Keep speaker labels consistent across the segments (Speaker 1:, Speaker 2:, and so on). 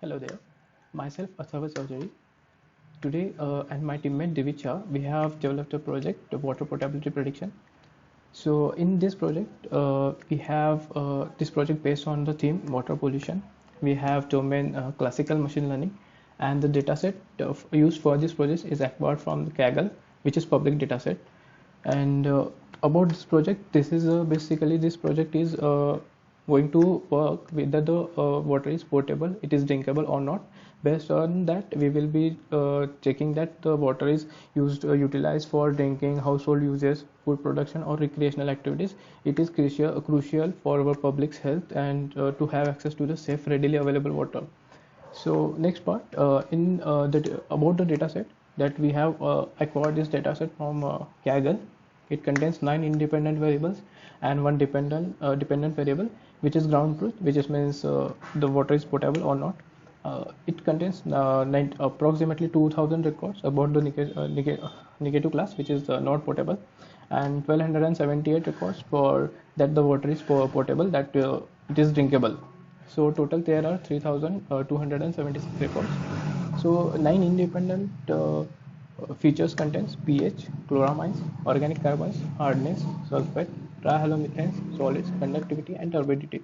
Speaker 1: Hello there, myself Athava Chaudhary. Today and my teammate Divicha, we have developed a project, the water potability prediction. So in this project, we have this project based on the theme water pollution. We have domain classical machine learning, and the dataset used for this project is acquired from the Kaggle, which is public dataset. And about this project, this is basically this project is going to work whether the water is potable, it is drinkable or not. Based on that, we will be checking that the water is used utilized for drinking, household uses, food production or recreational activities. It is crucial for our public's health and to have access to the safe, readily available water. So next part in about the dataset that we have acquired this dataset from Kaggle. It contains 9 independent variables and one dependent variable, which is ground truth, which is means the water is potable or not. It contains approximately 2000 records about the negative class, which is not potable, and 1278 records for that the water is potable, that it is drinkable. So total there are 3276 records. So 9 independent features contains pH, chloramines, organic carbons, hardness, sulfate, trihalomethane, solids, conductivity and turbidity.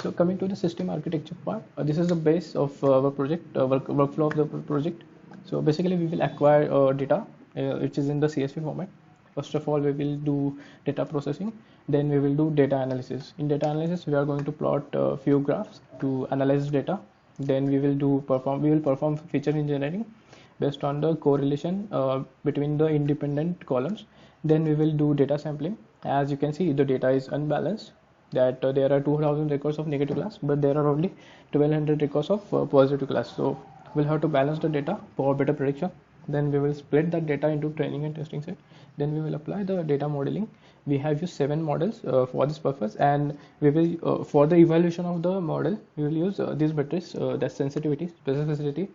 Speaker 1: So coming to the system architecture part, this is the base of our project, workflow of the project. So basically we will acquire data which is in the CSV format. First of all, we will do data processing, then we will do data analysis. In data analysis, we are going to plot a few graphs to analyze data. Then we will perform feature engineering based on the correlation between the independent columns. Then we will do data sampling. As you can see, the data is unbalanced, that there are 2000 records of negative class, but there are only 1200 records of positive class. So we'll have to balance the data for better prediction. Then we will split that data into training and testing set. Then we will apply the data modeling. We have used 7 models for this purpose, and we will for the evaluation of the model we will use these metrics, that sensitivity, specificity,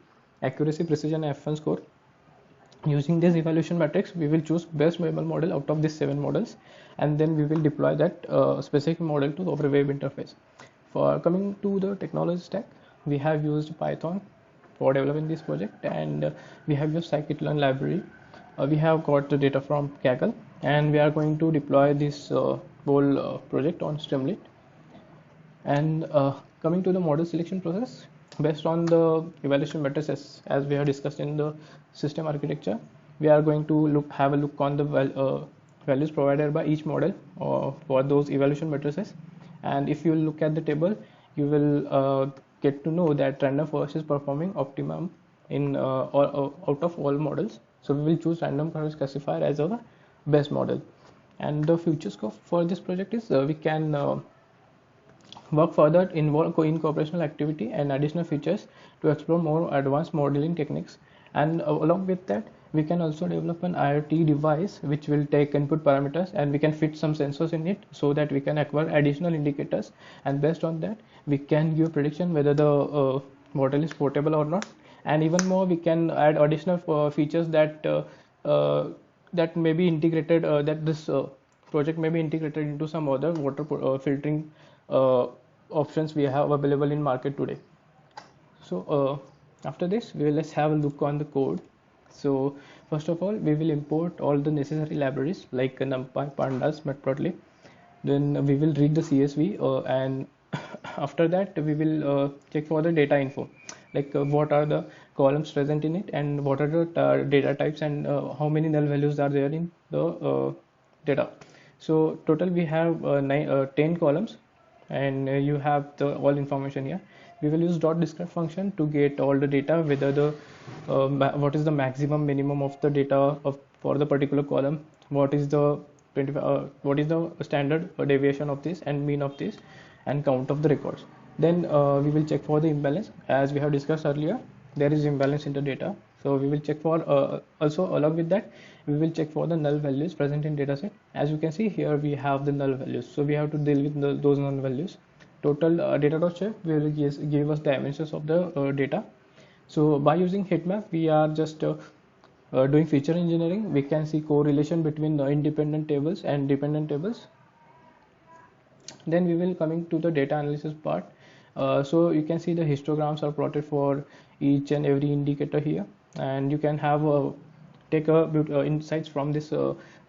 Speaker 1: accuracy, precision, F1 score. Using this evaluation matrix, we will choose best available model out of these 7 models, and then we will deploy that specific model to our web interface. For coming to the technology stack, we have used Python for developing this project, and we have used scikit-learn library. We have got the data from Kaggle, and we are going to deploy this whole project on Streamlit. And coming to the model selection process, based on the evaluation matrices as we have discussed in the system architecture, we are going to have a look on the values provided by each model for those evaluation matrices. And if you look at the table, you will get to know that random forest is performing optimum in out of all models. So we will choose random forest classifier as our best model. And the future scope for this project is we can work further in cooperation activity and additional features to explore more advanced modeling techniques. And along with that, we can also develop an IoT device which will take input parameters, and we can fit some sensors in it so that we can acquire additional indicators, and based on that we can give prediction whether the model is portable or not. And even more, we can add additional features that that may be integrated, that this project may be integrated into some other water filtering options we have available in market today. So after this, let's have a look on the code. So first of all, we will import all the necessary libraries like NumPy, Pandas, Matplotlib. Then we will read the CSV, and after that we will check for the data info, like what are the columns present in it, and what are the data types, and how many null values are there in the data. So total we have 10 columns, and you have the all information here. We will use .describe function to get all the data, whether the what is the maximum minimum of the data for the particular column, what is the what is the standard deviation of this and mean of this, and count of the records. Then we will check for the imbalance. As we have discussed earlier, there is imbalance in the data, so we will check for also along with that we will check for the null values present in dataset. As you can see here, we have the null values, so we have to deal with those null values. Total data.shape will give us dimensions of the data. So by using heatmap, we are just doing feature engineering. We can see correlation between the independent tables and dependent tables. Then we will coming to the data analysis part. So you can see the histograms are plotted for each and every indicator here, and you can have take insights from this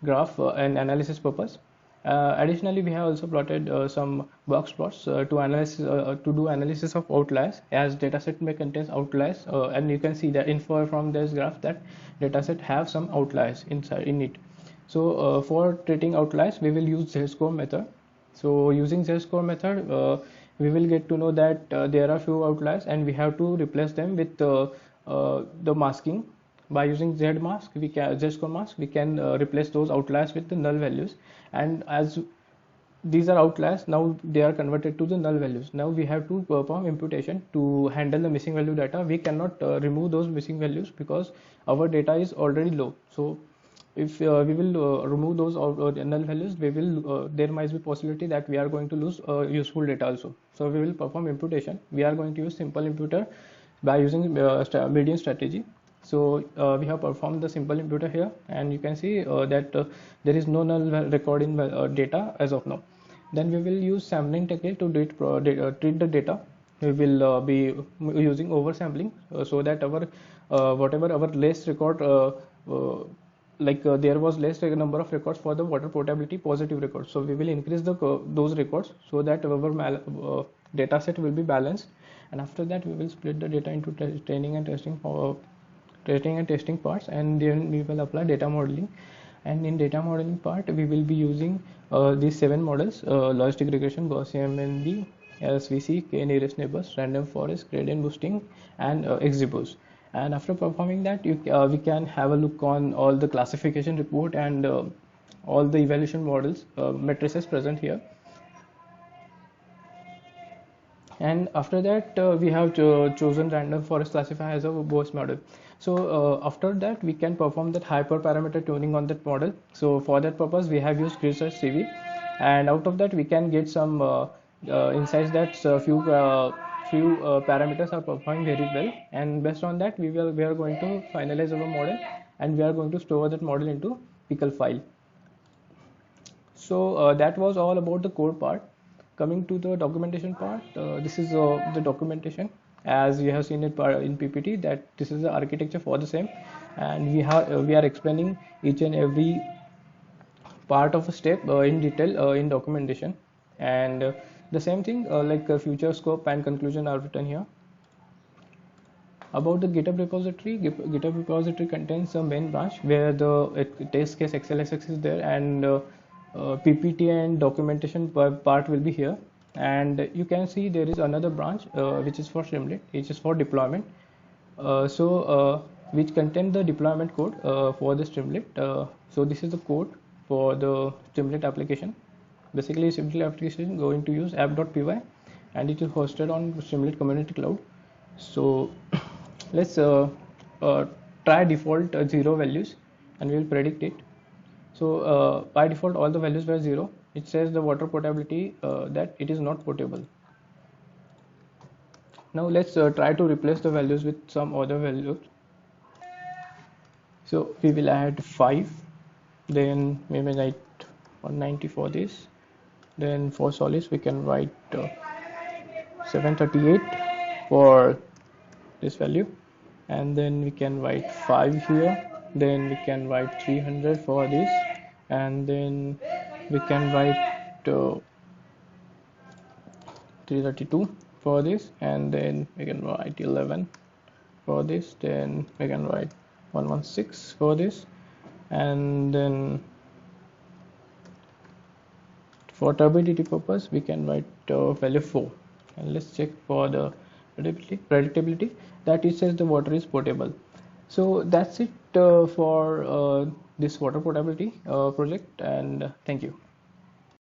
Speaker 1: graph and analysis purpose. Additionally, we have also plotted some box plots to do analysis of outliers, as dataset may contain outliers, and you can see that infer from this graph that dataset have some outliers inside in it. So for treating outliers, we will use z-score method. So using z-score method, we will get to know that there are few outliers, and we have to replace them with the masking. By using z-score mask, we can replace those outliers with the null values, and as these are outliers, now they are converted to the null values. Now we have to perform imputation to handle the missing value data. We cannot remove those missing values because our data is already low. So if we will remove those null values, there might be possibility that we are going to lose useful data also. So we will perform imputation. We are going to use simple imputer by using median strategy. So we have performed the simple imputer here, and you can see that there is no null record in data as of now. Then we will use sampling technique to treat the data. We will be using oversampling so that our whatever our less record there was less number of records for the water potability positive records, so we will increase those records so that our data set will be balanced. And after that, we will split the data into training and testing parts, and then we will apply data modeling. And in data modeling part, we will be using these 7 models: logistic regression, Gaussian MNB, SVC, k-nearest neighbors, random forest, gradient boosting, and XGBoost. And after performing that, we can have a look on all the classification report and all the evaluation models matrices present here. And after that, we have chosen random forest classifier as a base model. So after that, we can perform that hyperparameter tuning on that model. So for that purpose, we have used grid search CV, and out of that we can get some insights that few parameters are performing very well, and based on that we are going to finalize our model, and we are going to store that model into pickle file. So that was all about the code part. Coming to the documentation part, this is the documentation as you have seen it in PPT, that this is the architecture for the same, and we are explaining each and every part of a step in detail in documentation. And the same thing like future scope and conclusion are written here. About the GitHub repository, GitHub repository contains a main branch where the test case XLSX is there, and PPT and documentation part will be here. And you can see there is another branch which is for Streamlit, which is for deployment. Which contain the deployment code for the Streamlit. So this is the code for the Streamlit application. Basically, Streamlit application going to use app.py, and it is hosted on Streamlit Community Cloud. So let's try default 0 values, and we will predict it. So by default all the values were 0. It says the water potability that it is not potable. Now let's try to replace the values with some other values. So we will add 5, then we may write 190 for this. Then for solids we can write 738 for this value, and then we can write 5 here. Then we can write 300 for this, and then we can write 332 for this, and then we can write 11 for this. Then we can write 116 for this, and then for turbidity purpose we can write value 4. And let's check for the predictability, that it says the water is potable. So that's it for this water potability project, and thank you.